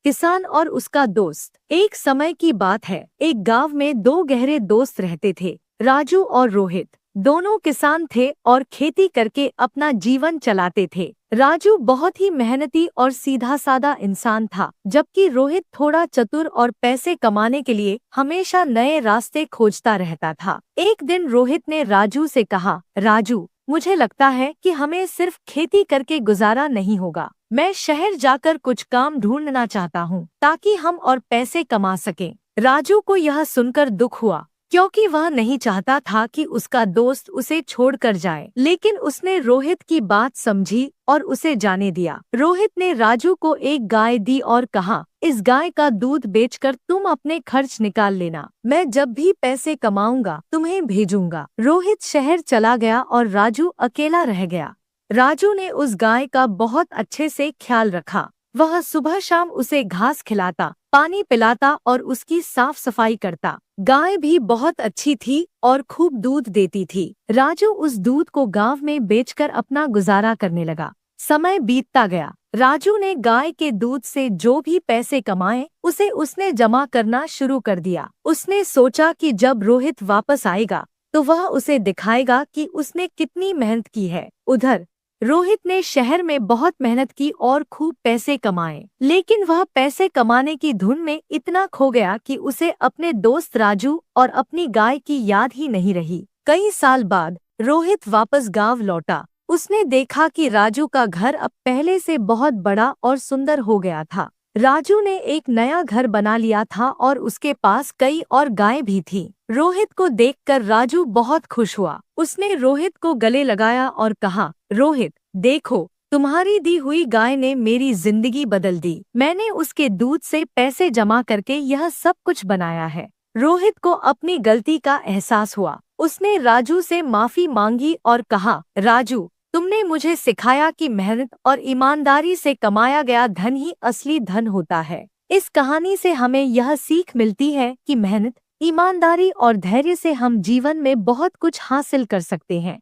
किसान और उसका दोस्त। एक समय की बात है, एक गांव में दो गहरे दोस्त रहते थे, राजू और रोहित। दोनों किसान थे और खेती करके अपना जीवन चलाते थे। राजू बहुत ही मेहनती और सीधा साधा इंसान था, जबकि रोहित थोड़ा चतुर और पैसे कमाने के लिए हमेशा नए रास्ते खोजता रहता था। एक दिन रोहित ने राजू से कहा, राजू, मुझे लगता है कि हमें सिर्फ खेती करके गुजारा नहीं होगा। मैं शहर जाकर कुछ काम ढूंढना चाहता हूँ ताकि हम और पैसे कमा सकें। राजू को यह सुनकर दुख हुआ, क्योंकि वह नहीं चाहता था कि उसका दोस्त उसे छोड़कर जाए। लेकिन उसने रोहित की बात समझी और उसे जाने दिया। रोहित ने राजू को एक गाय दी और कहा, इस गाय का दूध बेचकर तुम अपने खर्च निकाल लेना। मैं जब भी पैसे कमाऊंगा तुम्हें भेजूंगा। रोहित शहर चला गया और राजू अकेला रह गया। राजू ने उस गाय का बहुत अच्छे से ख्याल रखा। वह सुबह शाम उसे घास खिलाता, पानी पिलाता और उसकी साफ सफाई करता। गाय भी बहुत अच्छी थी और खूब दूध देती थी। राजू उस दूध को गांव में बेचकर अपना गुजारा करने लगा। समय बीतता गया। राजू ने गाय के दूध से जो भी पैसे कमाए उसे उसने जमा करना शुरू कर दिया। उसने सोचा कि जब रोहित वापस आएगा तो वह उसे दिखाएगा कि उसने कितनी मेहनत की है। उधर रोहित ने शहर में बहुत मेहनत की और खूब पैसे कमाए, लेकिन वह पैसे कमाने की धुन में इतना खो गया कि उसे अपने दोस्त राजू और अपनी गाय की याद ही नहीं रही। कई साल बाद रोहित वापस गांव लौटा। उसने देखा कि राजू का घर अब पहले से बहुत बड़ा और सुंदर हो गया था। राजू ने एक नया घर बना लिया था और उसके पास कई और गायें भी थीं। रोहित को देखकर राजू बहुत खुश हुआ। उसने रोहित को गले लगाया और कहा, रोहित, देखो, तुम्हारी दी हुई गाय ने मेरी जिंदगी बदल दी। मैंने उसके दूध से पैसे जमा करके यह सब कुछ बनाया है। रोहित को अपनी गलती का एहसास हुआ। उसने राजू से माफी मांगी और कहा, राजू, तुमने मुझे सिखाया कि मेहनत और ईमानदारी से कमाया गया धन ही असली धन होता है। इस कहानी से हमें यह सीख मिलती है कि मेहनत, ईमानदारी और धैर्य से हम जीवन में बहुत कुछ हासिल कर सकते हैं।